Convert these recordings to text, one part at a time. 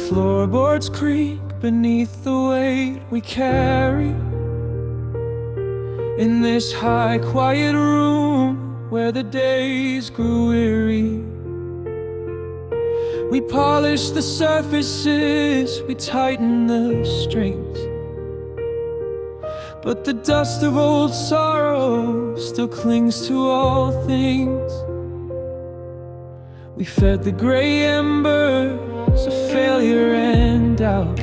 Floorboards creak beneath the weight we carry. In this high, quiet room where the days grew weary, we polish the surfaces, we tighten the strings, but the dust of old sorrow still clings to all things. We fed the gray embers of failure and doubt,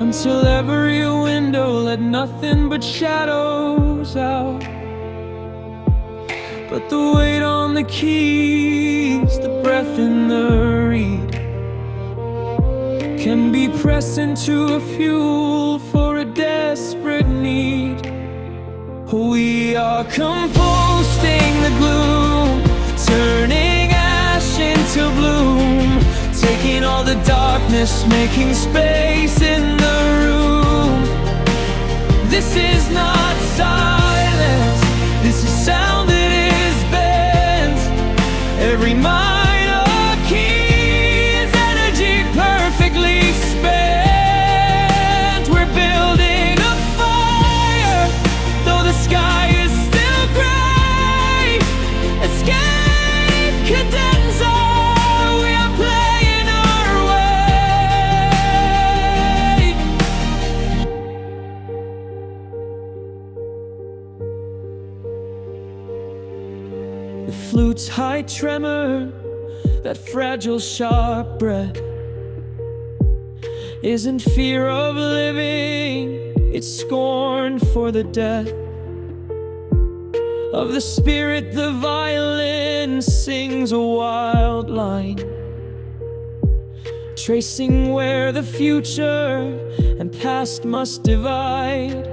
until every window let nothing but shadows out. But the weight on the keys, the breath in the reed, can be pressed into a fuel for a desperate need. We are composting the gloom, turning ash into bloom, taking all the darkness, making space in the room. This is not silence, this is sound that is bent. Every minor key is energy perfectly spent. We're building a fire, though the sky is still gray. Escape cadenza, we are playing our way. The flute's high tremor, that fragile sharp breath, isn't fear of living, it's scorn for the death of the spirit. The violin sings a wild line, tracing where the future and past must divide.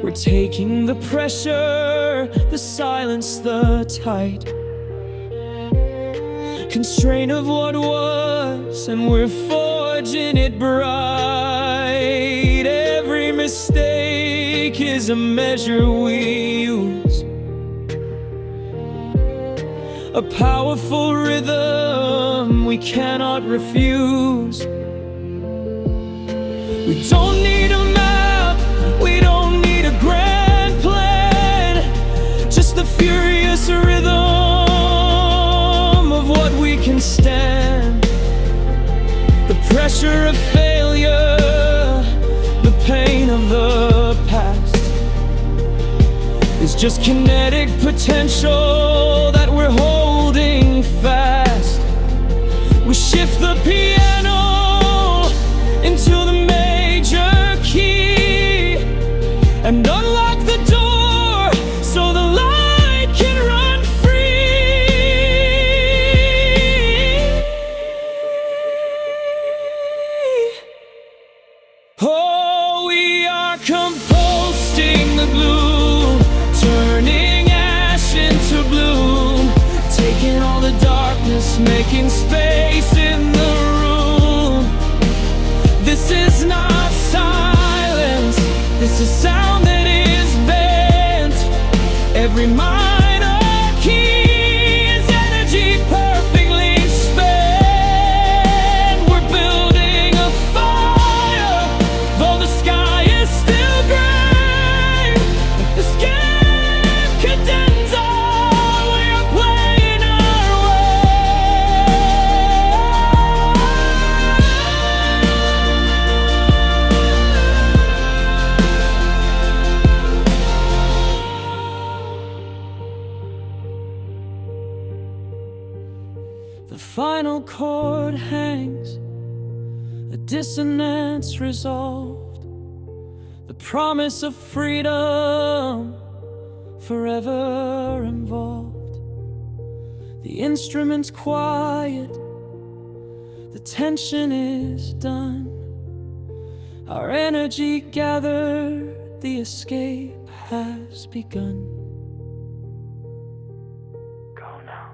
We're taking the pressure, the silence, the tight constraint of what was, and we're forging it bright. Every mistake is a measure we use, a powerful rhythm we cannot refuse. We don't need a map, we don't need a grand plan, just the furious rhythm of what we can stand. The pressure of failure, the pain of the past, is just kinetic potential that we're holding fast. We shift the piano into the major key and unlock the door so the light can run free. Oh, we are composting the gloom, turning ash into bloom, taking all the darkness, making space in the room. This is not silence, this is sound that is bent. Every minor key is energy perfectly spent. We're building a fire, though the sky is still gray. Escape cadenza, we are playing our way. The final chord hangs, a dissonance resolved, the promise of freedom forever involved. The instrument's quiet, the tension is done, our energy gathered, the escape has begun. Go now.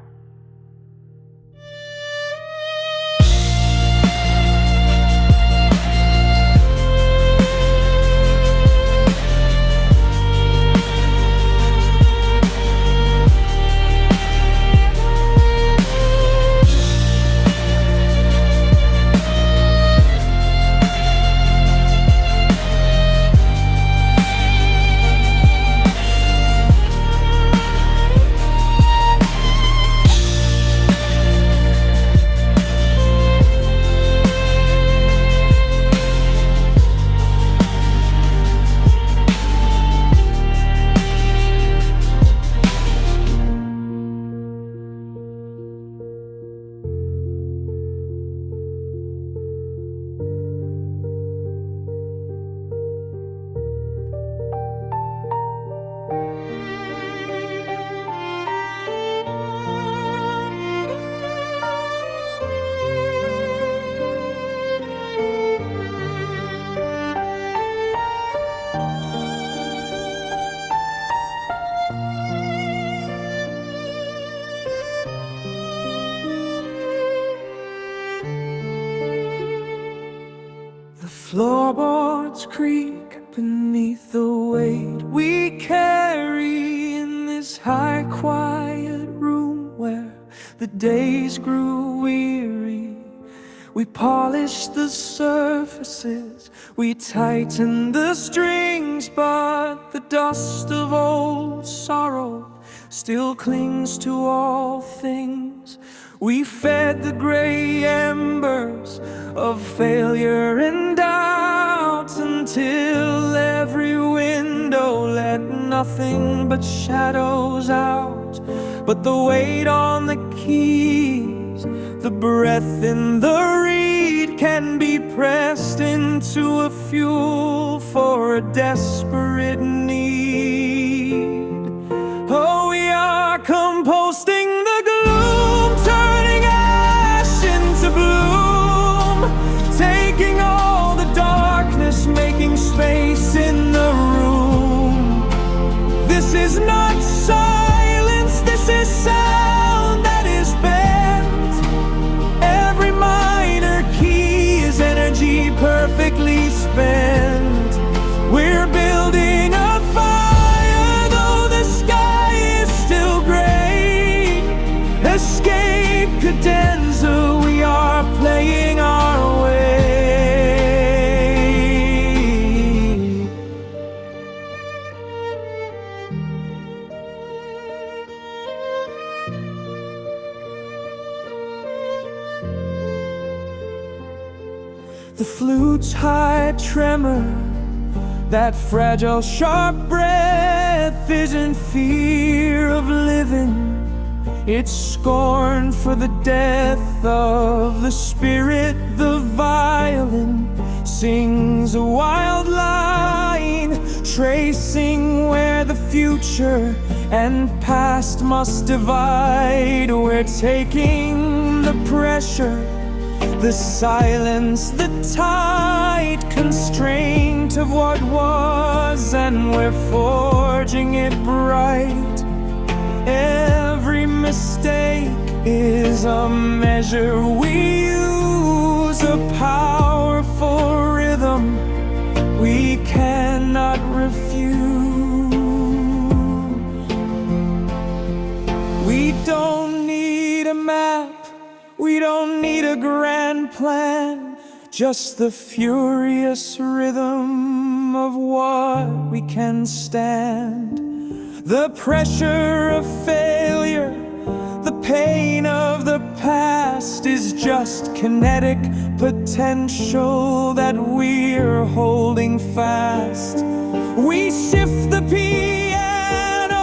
Floorboards creak beneath the weight we carry in this high, quiet room where the days grew weary. We polished the surfaces, we tightened the strings, but the dust of old sorrow still clings to all things. We fed the gray embers of failure and doubt until every window let nothing but shadows out. But the weight on the keys, the breath in the reed can be pressed into a fuel for a desperate need. Oh, we are composting the gloom, turning ash into bloom, taking all the darkness, making space in the room. This is not silence, this is sound that is bent. Every minor key is energy perfectly spent. We're building a fire, though the sky is still gray. Escape cadenza, we are playing our way. The flute's high tremor, that fragile, sharp breath isn't fear of living. It's scorn for the death of the spirit. The violin sings a wild line, tracing where the future and past must divide. We're taking the pressure, the silence, the tight constraint of what was, and we're forging it bright. Every mistake is a measure we use, a powerful rhythm we cannot refuse. We don't need a map, we don't need a grand plan, just the furious rhythm of what we can stand. The pressure of failure, the pain of the past is just kinetic potential that we're holding fast. We shift the piano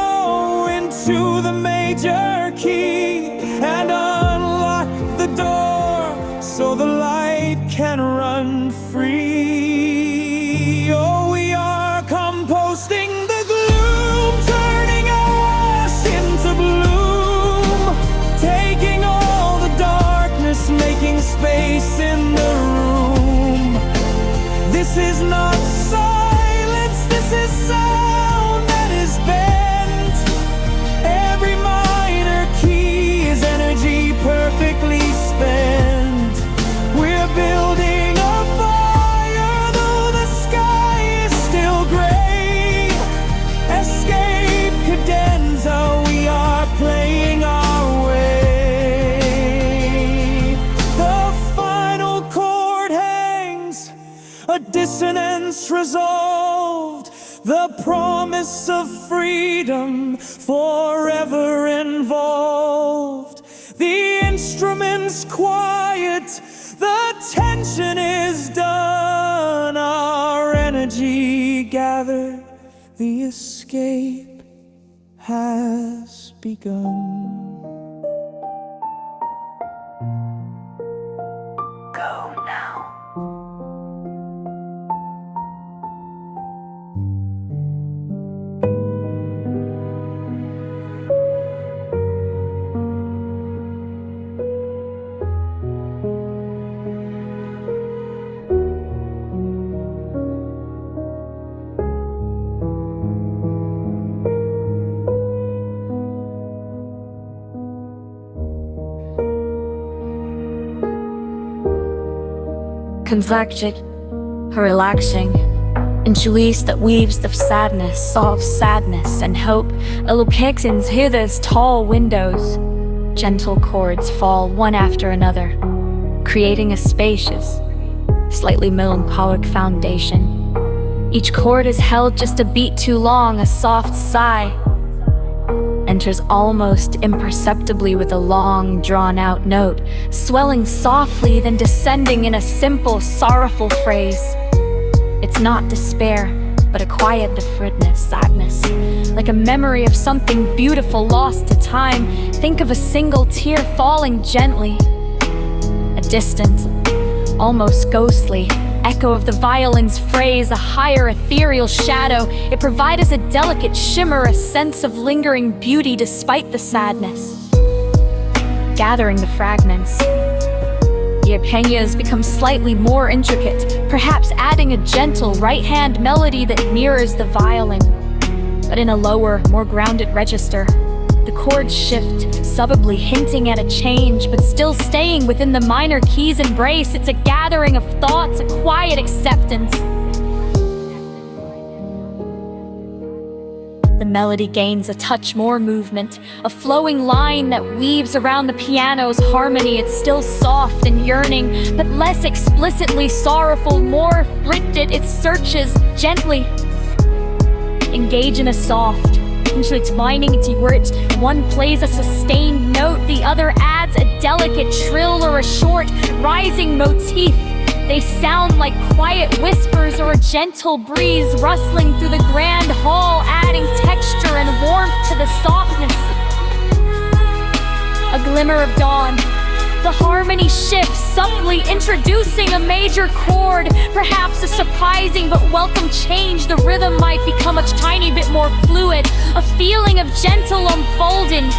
into the major key and unlock the door so the light can run free. Oh, we are composting the gloom, turning ash into bloom, taking all the darkness, making space in the room. This is not silence, this is sound that is bent. Every minor key is energy perfectly spent. We're building a fire, though the sky is still gray. Escape cadenza, we are playing our way. The final chord hangs, a dissonance resolved, the promise of freedom forever involved. The instruments quiet, the tension is done, our energy gathered, the escape has begun. Go now. Conflicted, a relaxing intuition that weaves the sadness of sadness and hope. Illuminations hear those tall windows. Gentle chords fall one after another, creating a spacious, slightly melancholic foundation. Each chord is held just a beat too long. A soft sigh enters almost imperceptibly with a long, drawn-out note, swelling softly, then descending in a simple, sorrowful phrase. It's not despair, but a quiet deferredness, sadness, like a memory of something beautiful lost to time. Think of a single tear falling gently, a distant, almost ghostly echo of the violin's phrase, a higher ethereal shadow. It provides us a delicate shimmer, a sense of lingering beauty despite the sadness. Gathering the fragments, the arpeggios become slightly more intricate, perhaps adding a gentle right-hand melody that mirrors the violin, but in a lower, more grounded register. The chords shift, subtly hinting at a change, but still staying within the minor key's embrace. It's a gathering of thoughts, a quiet acceptance. The melody gains a touch more movement, a flowing line that weaves around the piano's harmony. It's still soft and yearning, but less explicitly sorrowful, more frigid. It searches gently. Engage in a soft, intertwining its words. One plays a sustained note, the other adds a delicate trill or a short, rising motif. They sound like quiet whispers or a gentle breeze rustling through the grand hall, adding texture and warmth to the softness. A glimmer of dawn. The harmony shifts, subtly introducing a major chord. Perhaps a surprising but welcome change. The rhythm might become a tiny bit more fluid, a feeling of gentle unfolding.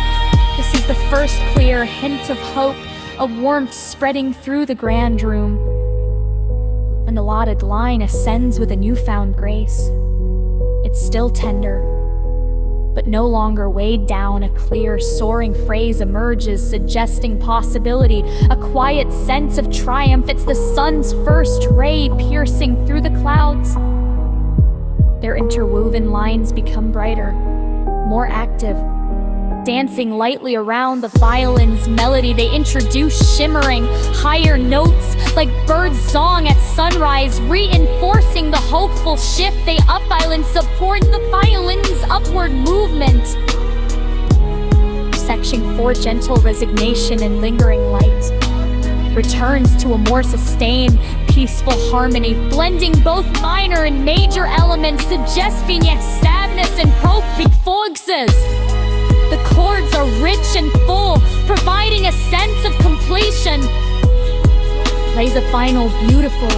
This is the first clear hint of hope, a warmth spreading through the grand room. An allotted line ascends with a newfound grace. It's still tender, but no longer weighed down. A clear, soaring phrase emerges, suggesting possibility, a quiet sense of triumph. It's the sun's first ray piercing through the clouds. Their interwoven lines become brighter, more active, dancing lightly around the violin's melody. They introduce shimmering, higher notes like bird song at sunrise, reinforcing the hopeful shift. They up violin support the violin's upward movement. Section 4, gentle resignation and lingering light, returns to a more sustained, peaceful harmony, blending both minor and major elements, suggesting sadness and hope forces. The chords are rich and full, providing a sense of completion. Plays a final, beautiful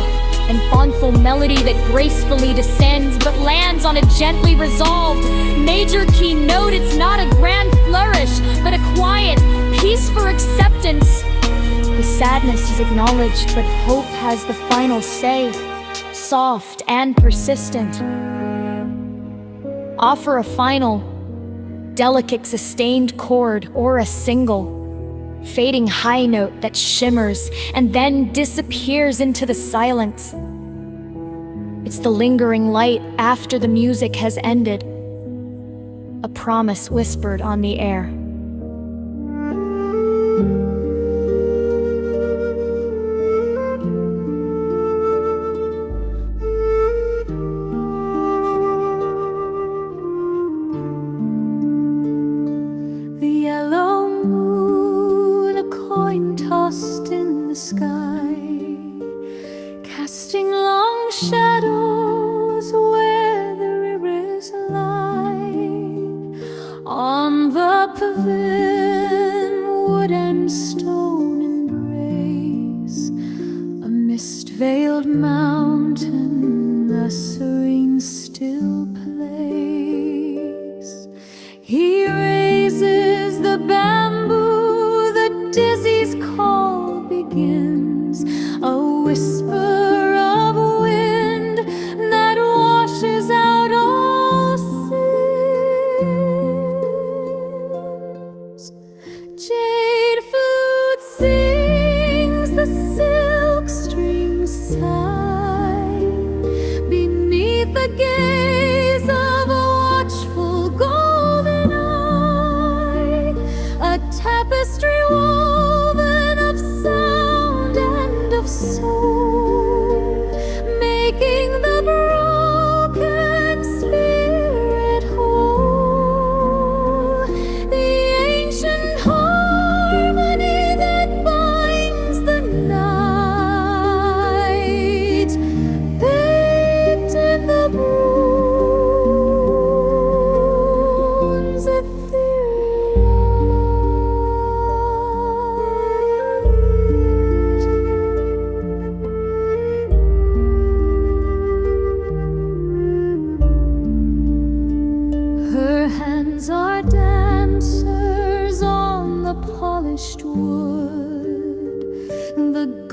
and thoughtful melody that gracefully descends but lands on a gently resolved major key note. It's not a grand flourish, but a quiet, peaceful acceptance. The sadness is acknowledged, but hope has the final say, soft and persistent. Offer a final, delicate sustained chord or a single, fading high note that shimmers and then disappears into the silence. It's the lingering light after the music has ended, a promise whispered on the air. Tossed in the sky, casting long shadows where the rivers lie. On the pavilion, wood and stone embrace a mist-veiled mountain, a serene still place. He raises the bamboo, the dizzy's call begins, a whisper of wind that washes out all sins. Jade flute sings, the silk strings sigh,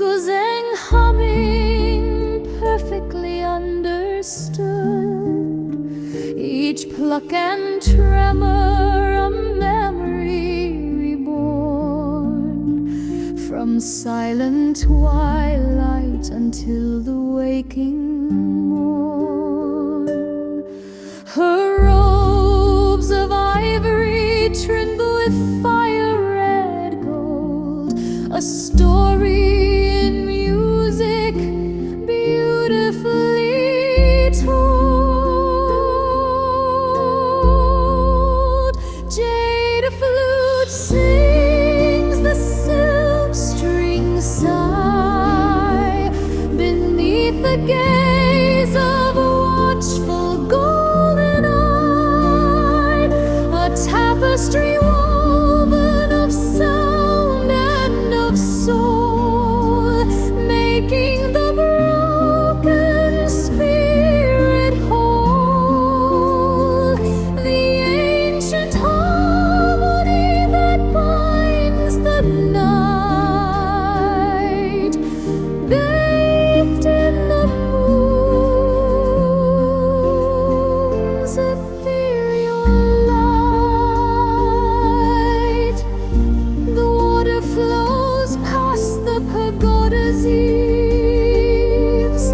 Guzeng humming, perfectly understood. Each pluck and tremor a memory reborn. From silent twilight until the waking morn. Her robes of ivory trimmed with fire red gold, a story in music beautifully told. Jade flute sings the silk string sigh beneath the gaze of a watchful golden eye, a tapestry woven of sound and of soul, making the broken spirit whole. The ancient harmony that binds the night, bathed in the moon's ethereal light. The water flows past the pagoda's eaves,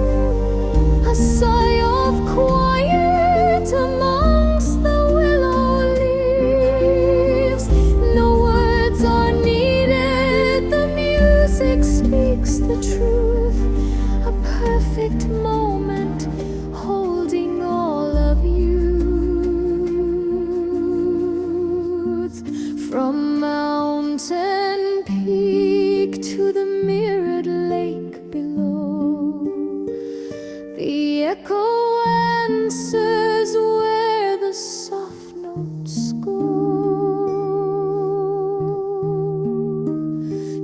a sigh of quiet amongst the willow leaves. No words are needed, the music speaks the truth. A perfect moment holding all of youth. From mountain peak to the mirrored lake below, the echo answers where the soft notes go.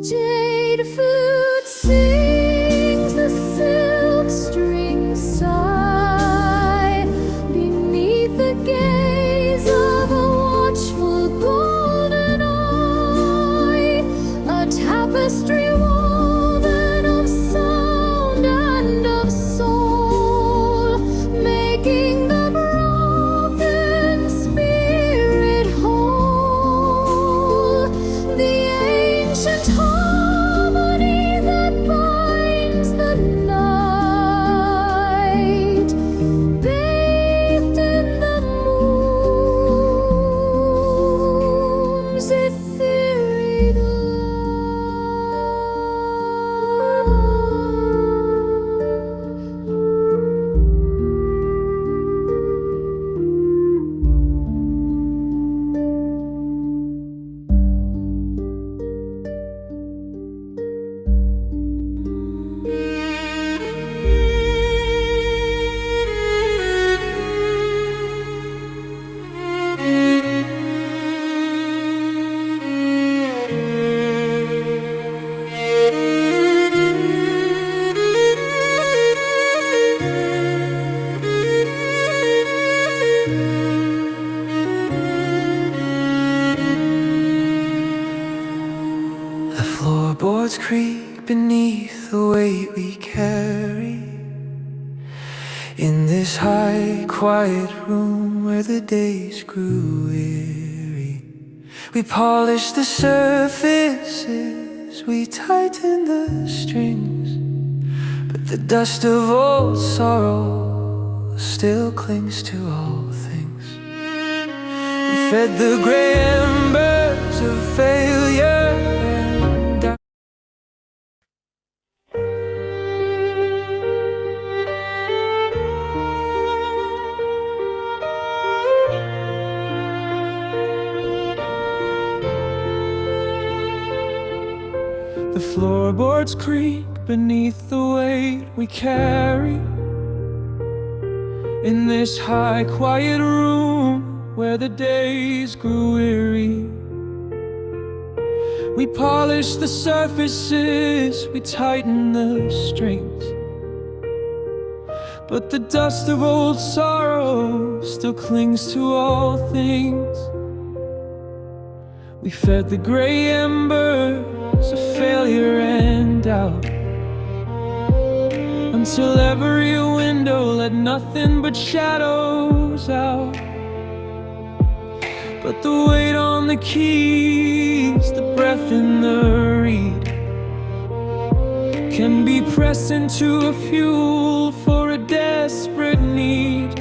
Jade flute sings the silk string sigh beneath the gaze of a watchful golden eye, a tapestry woven of sound and of soul, making the broken spirit whole. The ancient harmony that binds the night, bathed in the moon's ethereal The floorboards creak beneath the weight we carry. In this high, quiet room where the days grew weary, we polished the surfaces, we tightened the strings, but the dust of old sorrow still clings to all things. We fed the gray embers of failure and doubt. The floorboards creak beneath the weight we carry. In this high, quiet room where the days grew weary, we polished the surfaces, we tightened the strings, but the dust of old sorrow still clings to all things. We fed the gray embers of failure and doubt. until every window let nothing but shadows out. But the weight on the keys, the breath in the reed, can be pressed into a fuel for a desperate need.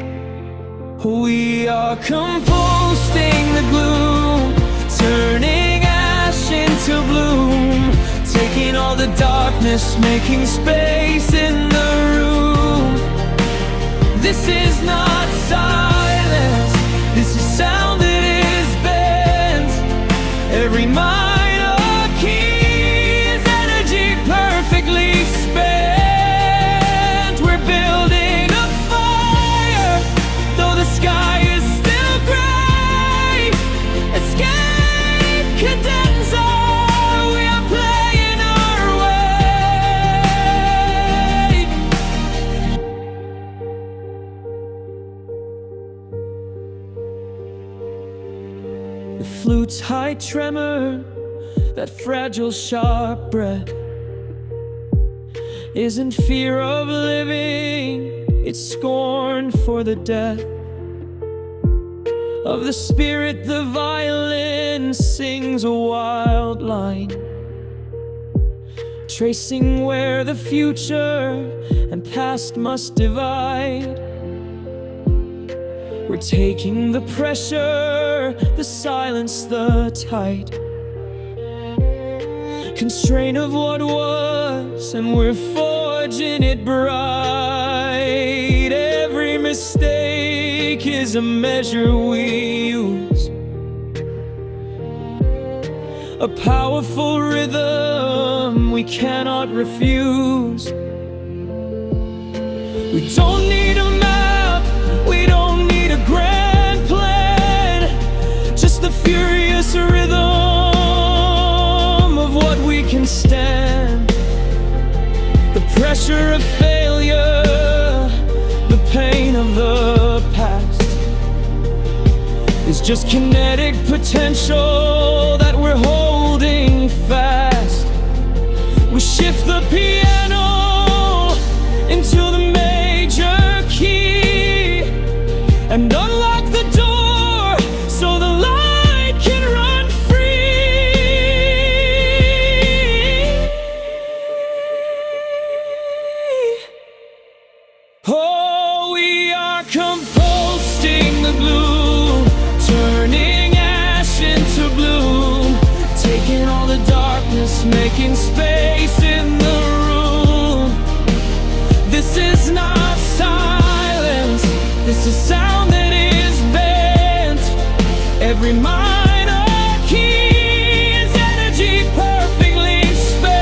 We are composting the gloom, turning ash into bloom, taking all the darkness, making space in the room. This is not silence, this is sound that is bent. Every minor key is energy perfectly spent. We're building a fire, though the sky is still gray. Escape condenser, we are playing our way. The flute's high tremor, that fragile sharp breath, isn't fear of living, it's scorn for the death of the spirit. The violin sings a wild line, tracing where the future and past must divide. We're taking the pressure, the silence, the tide, constraint of what was, and we're forging it bright. Every mistake is a measure we use, a powerful rhythm we cannot refuse. We don't need a map, we don't need a grand plan, just the furious rhythm of what we can stand. The pressure of failure, the pain of the past, is just kinetic potential that we're holding fast. We shift the piano into the major key and unlock the door so the light can run free. Oh, we are composting the gloom, turning ash into bloom, taking all the darkness, making space in the room. This is not silence, this is sound that is bent. Every minor key is energy perfectly spent.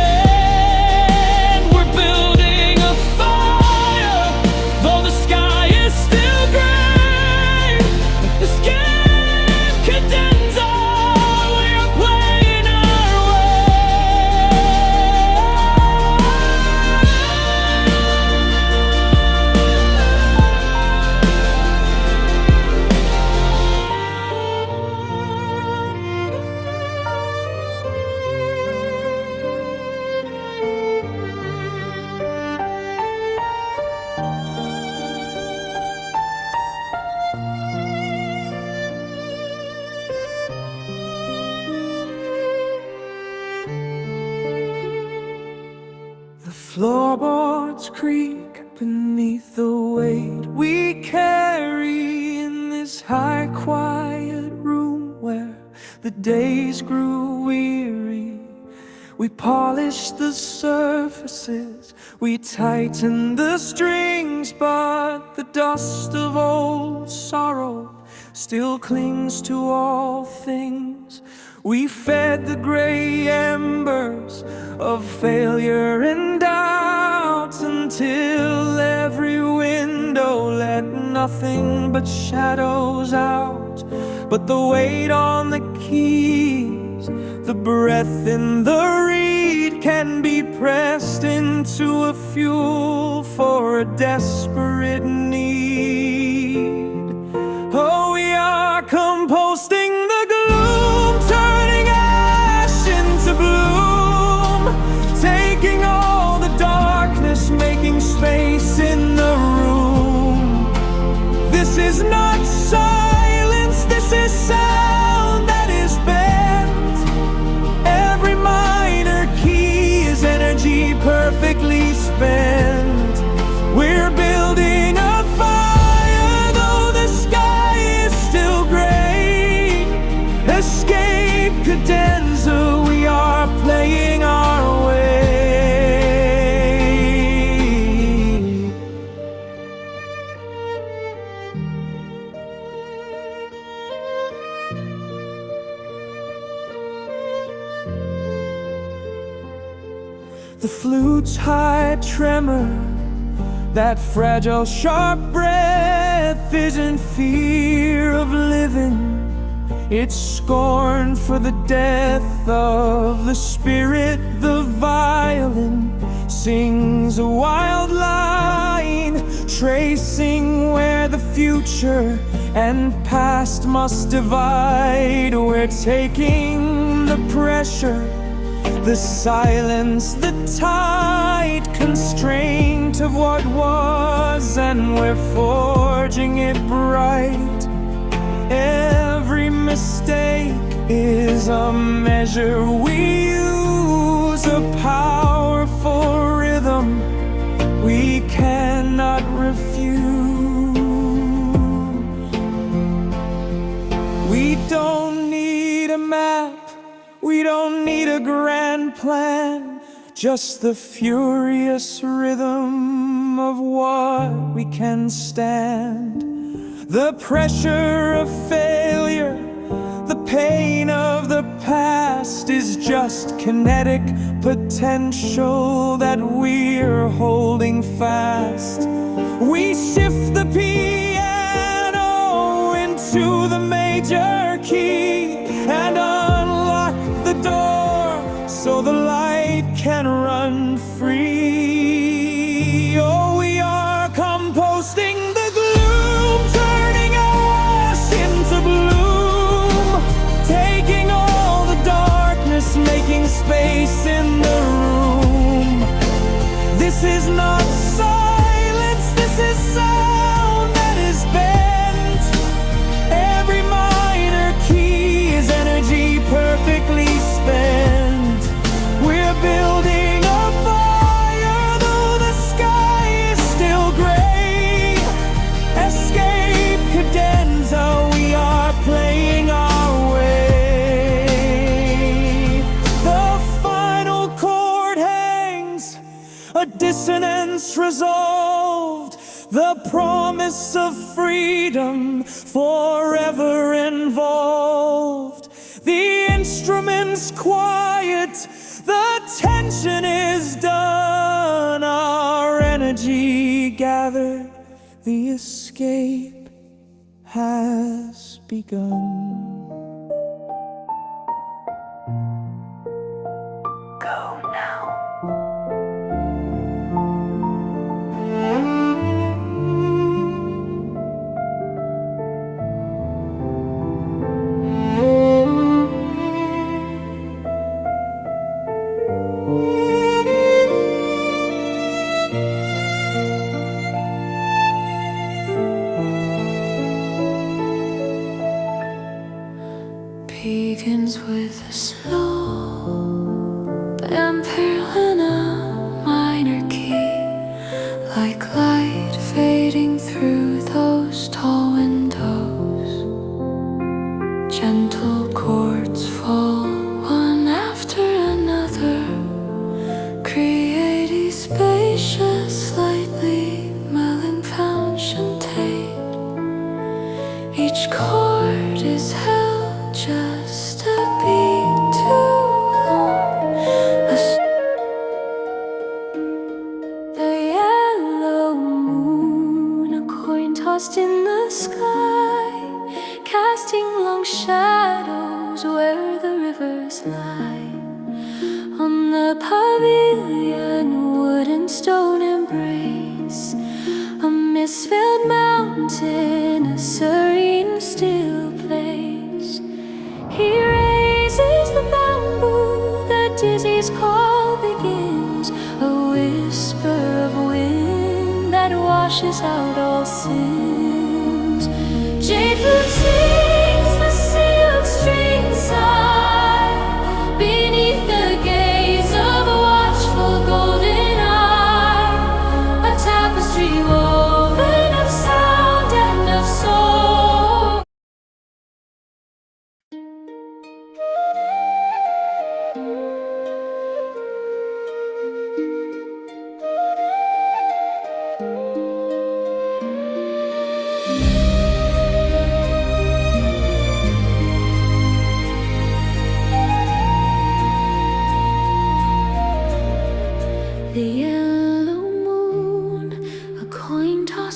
We're building a fire, though the sky is still gray. Escape condenser, we are playing our The floorboards creak beneath the weight we carry in this high, quiet room where the days grew weary. We polished the surfaces, we tightened the strings, but the dust of old sorrow still clings to all things. We fed the gray embers of failure and doubt until every window let nothing but shadows out. But the weight on the keys, the breath in the reed, can be pressed into a fuel for a desperate need. Oh, we are composting the gloom, turning ash into bloom, taking all the darkness, making space spend. We're building a fire, though the sky is still gray. Escape cadenza, we are playing our way. The flute's high tremor, that fragile sharp breath isn't fear of living. It's scorn for the death of the spirit. The violin sings a wild line, tracing where the future and past must divide. We're taking the pressure, the silence, the tight constraint of what was, and we're forging it bright. Every mistake is a measure we use, a powerful rhythm we cannot refuse. We don't need a map, we don't need a grand plan, just the furious rhythm of what we can stand. The pressure of failure, the pain of the past is just kinetic potential that we're holding fast. We shift the piano into the major key and unlock the door so the light can run free. Oh, we are composting the gloom, turning ash into bloom, taking all the darkness, making space in the room. This is not silence, this is sound that is bent. Every minor key is energy perfectly spent. We're building a fire, though the sky is still gray. Escape cadenza, we are playing our way. The final chord hangs, a dissonance resolved, the promise of freedom forever involved. The instruments quiet, the tension is done, our energy gathered, the escape has begun. Go now. Begins with a slow ampere in a minor key, like light fading through those tall windows. Gentle chords fall one after another, creating spacious, slightly melting fountain tape. Each chord is held just a beat too long. The yellow moon, a coin tossed in the sky, casting long shadows where the rivers lie. On the pavilion, wood and stone embrace, a mist-filled mountain, a serene still place. He raises the bamboo, the dizzy's call begins, a whisper of wind that washes out all sins. Jade flute sings the sealed string sigh, beneath the gaze of watchful golden eyes.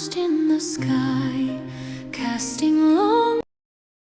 tossed in the sky, casting